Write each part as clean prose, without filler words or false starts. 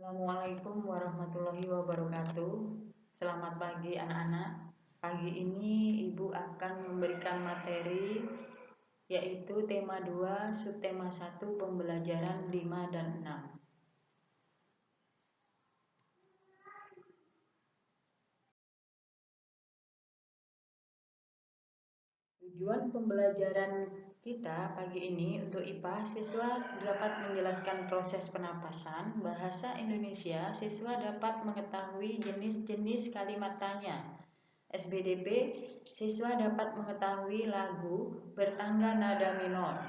Assalamualaikum warahmatullahi wabarakatuh. Selamat pagi anak-anak. Pagi ini Ibu akan memberikan materi yaitu tema 2, subtema 1, pembelajaran 5 dan 6. Tujuan pembelajaran kita pagi ini untuk IPA, siswa dapat menjelaskan proses penapasan. Bahasa Indonesia, siswa dapat mengetahui jenis-jenis kalimat tanya. SBDP, siswa dapat mengetahui lagu bertangga nada minor.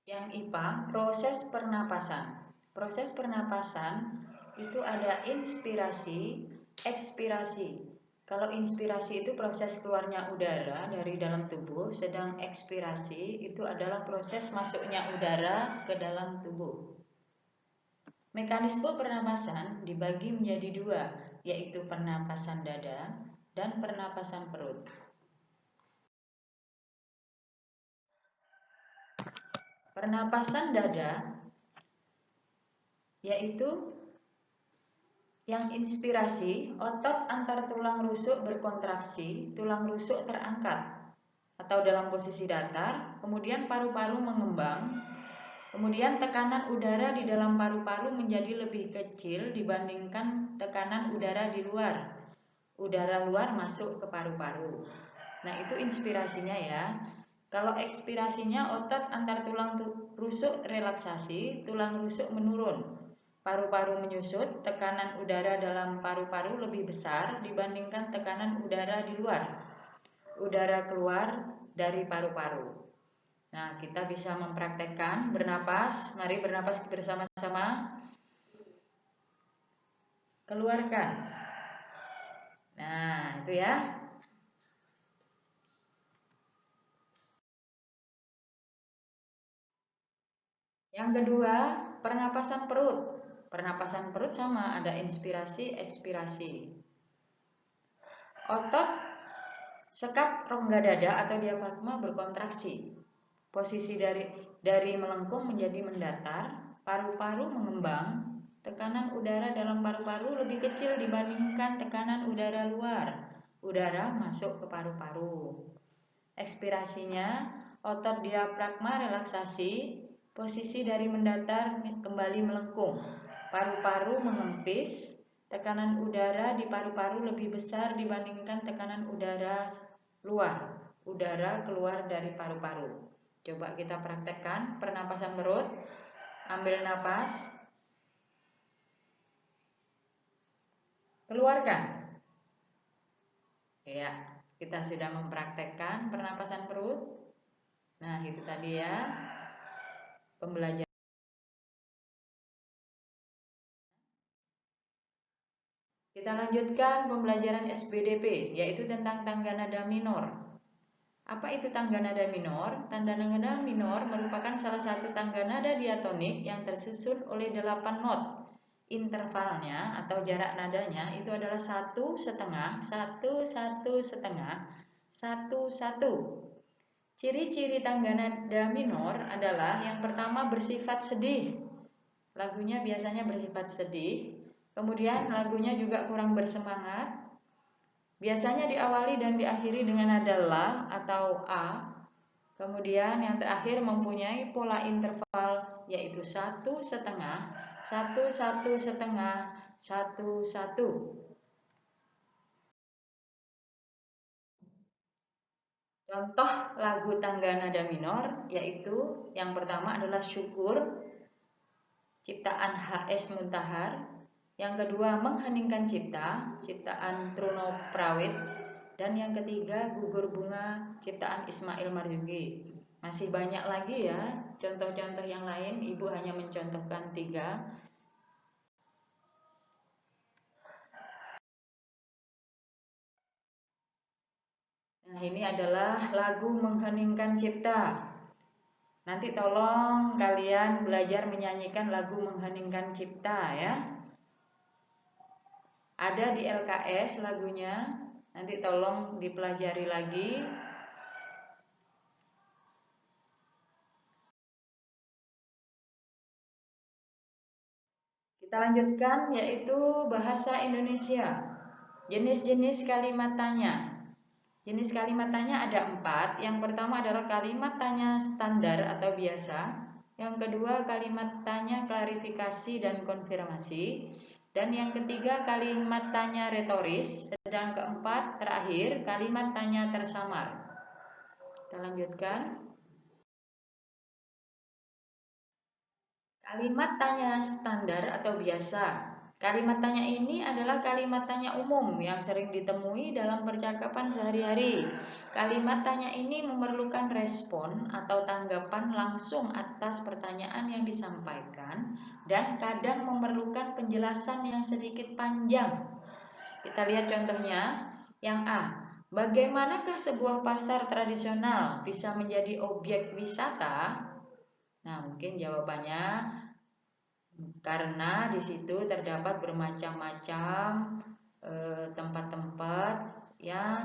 Yang IPA, proses pernapasan. Proses pernapasan itu ada inspirasi, ekspirasi. Kalau inspirasi itu proses keluarnya udara dari dalam tubuh, sedang ekspirasi itu adalah proses masuknya udara ke dalam tubuh. Mekanisme pernapasan dibagi menjadi dua, yaitu pernapasan dada dan pernapasan perut. Pernapasan dada yaitu yang inspirasi, otot antar tulang rusuk berkontraksi, tulang rusuk terangkat atau dalam posisi datar, kemudian paru-paru mengembang, kemudian tekanan udara di dalam paru-paru menjadi lebih kecil dibandingkan tekanan udara di luar. Udara luar masuk ke paru-paru. Nah, itu inspirasinya ya. Kalau ekspirasinya, otot antar tulang rusuk relaksasi, tulang rusuk menurun. Paru-paru menyusut, tekanan udara dalam paru-paru lebih besar dibandingkan tekanan udara di luar. Udara keluar dari paru-paru. Nah, kita bisa mempraktekkan bernapas. Mari bernapas bersama-sama. Keluarkan. Nah, itu ya. Yang kedua, pernapasan perut. Pernapasan perut sama, ada inspirasi, ekspirasi. Otot sekap rongga dada atau diafragma berkontraksi. Posisi dari melengkung menjadi mendatar, paru-paru mengembang, tekanan udara dalam paru-paru lebih kecil dibandingkan tekanan udara luar. Udara masuk ke paru-paru. Ekspirasinya, otot diafragma relaksasi, posisi dari mendatar kembali melengkung. Paru-paru mengempis, tekanan udara di paru-paru lebih besar dibandingkan tekanan udara luar. Udara keluar dari paru-paru. Coba kita praktekkan pernapasan perut. Ambil napas. Keluarkan. Ya, kita sudah mempraktekkan pernapasan perut. Nah, itu tadi ya pembelajaran. Kita lanjutkan pembelajaran SBDP, yaitu tentang tangga nada minor. Apa itu tangga nada minor? Tangga nada minor merupakan salah satu tangga nada diatonik yang tersusun oleh 8 not. Intervalnya atau jarak nadanya itu adalah 1,5, 1, 1,5, 1, 1. Ciri-ciri tangga nada minor adalah yang pertama bersifat sedih. Lagunya biasanya bersifat sedih. Kemudian lagunya juga kurang bersemangat. Biasanya diawali dan diakhiri dengan nada la atau a. Kemudian yang terakhir mempunyai pola interval yaitu 1,5, 1, 1,5, 1, 1. Contoh lagu tangga nada minor yaitu yang pertama adalah Syukur, ciptaan H.S. Muntahar. Yang kedua Mengheningkan Cipta, ciptaan Truno Prawit. Dan yang ketiga Gugur Bunga, ciptaan Ismail Marzuki. Masih banyak lagi ya contoh-contoh yang lain, Ibu hanya mencontohkan 3. Nah, ini adalah lagu Mengheningkan Cipta. Nanti tolong kalian belajar menyanyikan lagu Mengheningkan Cipta ya. Ada di LKS lagunya. Nanti tolong dipelajari lagi. Kita lanjutkan, yaitu bahasa Indonesia. Jenis-jenis kalimat tanya. Jenis kalimat tanya ada 4. Yang pertama adalah kalimat tanya standar atau biasa. Yang kedua kalimat tanya klarifikasi dan konfirmasi. Dan yang ketiga kalimat tanya retoris. Sedang keempat terakhir kalimat tanya tersamar. Kita lanjutkan. Kalimat tanya standar atau biasa. Kalimat tanya ini adalah kalimat tanya umum yang sering ditemui dalam percakapan sehari-hari. Kalimat tanya ini memerlukan respon atau tanggapan langsung atas pertanyaan yang disampaikan dan kadang memerlukan penjelasan yang sedikit panjang. Kita lihat contohnya. Yang A. Bagaimanakah sebuah pasar tradisional bisa menjadi objek wisata? Nah, mungkin jawabannya karena di situ terdapat bermacam-macam tempat-tempat yang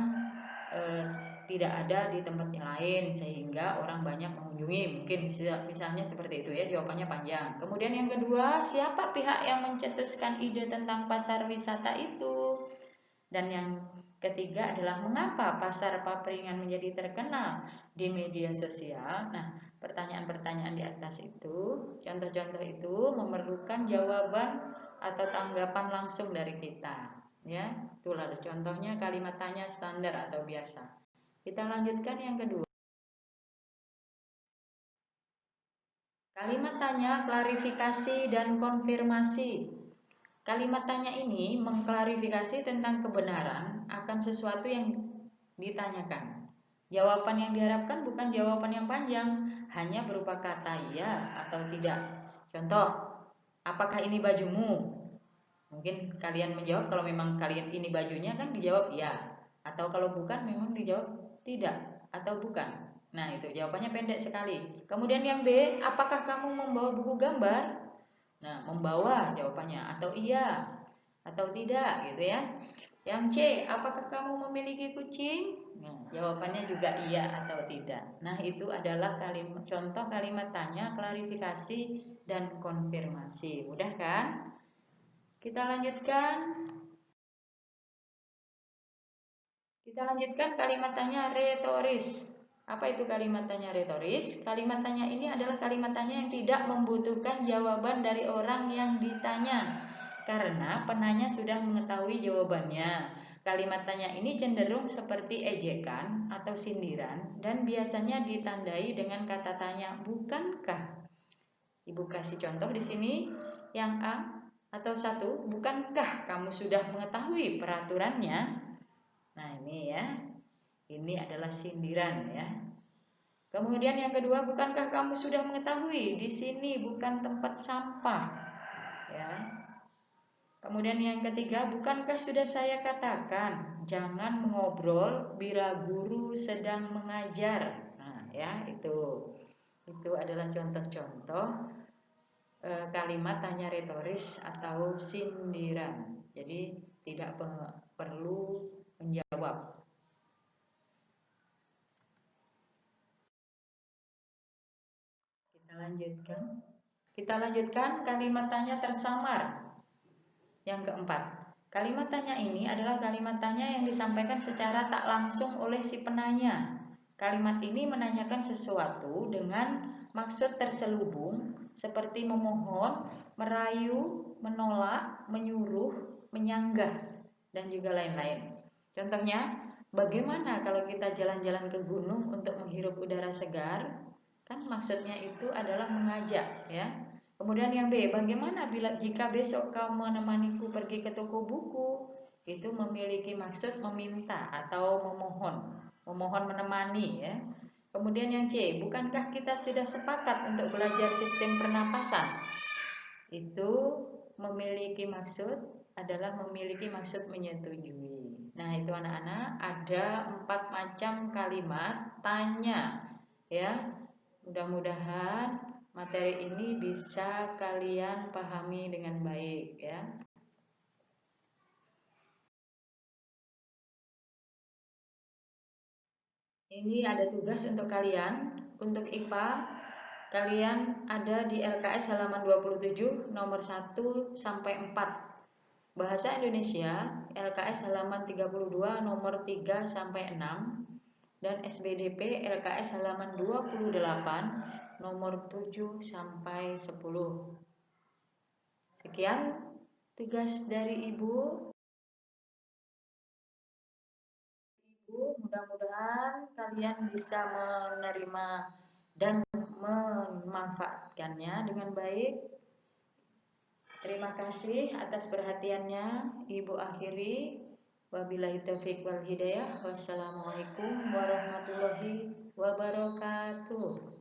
tidak ada di tempat yang lain sehingga orang banyak mengunjungi. Mungkin misalnya seperti itu ya, jawabannya panjang. Kemudian yang kedua, siapa pihak yang mencetuskan ide tentang pasar wisata itu? Dan yang ketiga adalah mengapa pasar papringan menjadi terkenal di media sosial. Nah, pertanyaan-pertanyaan di atas itu, contoh-contoh itu memerlukan jawaban atau tanggapan langsung dari kita. Ya, itulah contohnya kalimat tanya standar atau biasa. Kita lanjutkan yang kedua. Kalimat tanya klarifikasi dan konfirmasi. Kalimat tanya ini mengklarifikasi tentang kebenaran akan sesuatu yang ditanyakan. Jawaban yang diharapkan bukan jawaban yang panjang, hanya berupa kata iya atau tidak. Contoh, apakah ini bajumu? Mungkin kalian menjawab kalau memang kalian ini bajunya kan dijawab iya. Atau kalau bukan memang dijawab tidak atau bukan. Nah itu jawabannya pendek sekali. Kemudian yang B, apakah kamu membawa buku gambar? Nah, membawa jawabannya atau iya atau tidak gitu ya. Yang C, apakah kamu memiliki kucing? Nah, jawabannya juga iya atau tidak. Nah, itu adalah contoh kalimat tanya, klarifikasi dan konfirmasi. Mudah kan? Kita lanjutkan. Kita lanjutkan kalimat tanya retoris. Apa itu kalimat tanya retoris? Kalimat tanya ini adalah kalimat tanya yang tidak membutuhkan jawaban dari orang yang ditanya karena penanya sudah mengetahui jawabannya. Kalimat tanya ini cenderung seperti ejekan atau sindiran dan biasanya ditandai dengan kata tanya bukankah? Ibu kasih contoh di sini yang A atau 1, bukankah kamu sudah mengetahui peraturannya? Nah ini ya, ini adalah sindiran ya. Kemudian yang kedua, bukankah kamu sudah mengetahui di sini bukan tempat sampah? Ya. Kemudian yang ketiga, bukankah sudah saya katakan jangan mengobrol bila guru sedang mengajar? Nah ya itu adalah contoh-contoh kalimat tanya retoris atau sindiran. Jadi tidak perlu menjawab. Kita lanjutkan kalimat tanya tersamar. Yang keempat, kalimat tanya ini adalah kalimat tanya yang disampaikan secara tak langsung oleh si penanya. Kalimat ini menanyakan sesuatu dengan maksud terselubung seperti memohon, merayu, menolak, menyuruh, menyanggah, dan juga lain-lain. Contohnya, bagaimana kalau kita jalan-jalan ke gunung untuk menghirup udara segar? Kan maksudnya itu adalah mengajak ya. Kemudian yang B, bagaimana jika besok kau menemaniku pergi ke toko buku? Itu memiliki maksud meminta atau memohon menemani ya. Kemudian yang C, bukankah kita sudah sepakat untuk belajar sistem pernapasan? Itu memiliki maksud menyetujui. Nah itu anak-anak ada 4 macam kalimat tanya ya. Mudah-mudahan materi ini bisa kalian pahami dengan baik ya. Ini ada tugas untuk kalian. Untuk IPA, kalian ada di LKS halaman 27 nomor 1 sampai 4. Bahasa Indonesia LKS halaman 32 nomor 3 sampai 6 dan SBDP LKS halaman 28 nomor 7 sampai 10. Sekian tugas dari Ibu. Mudah-mudahan kalian bisa menerima dan memanfaatkannya dengan baik. Terima kasih atas perhatiannya. Ibu akhiri. Wabillahi taufiq wal hidayah. Wassalamualaikum warahmatullahi wabarakatuh.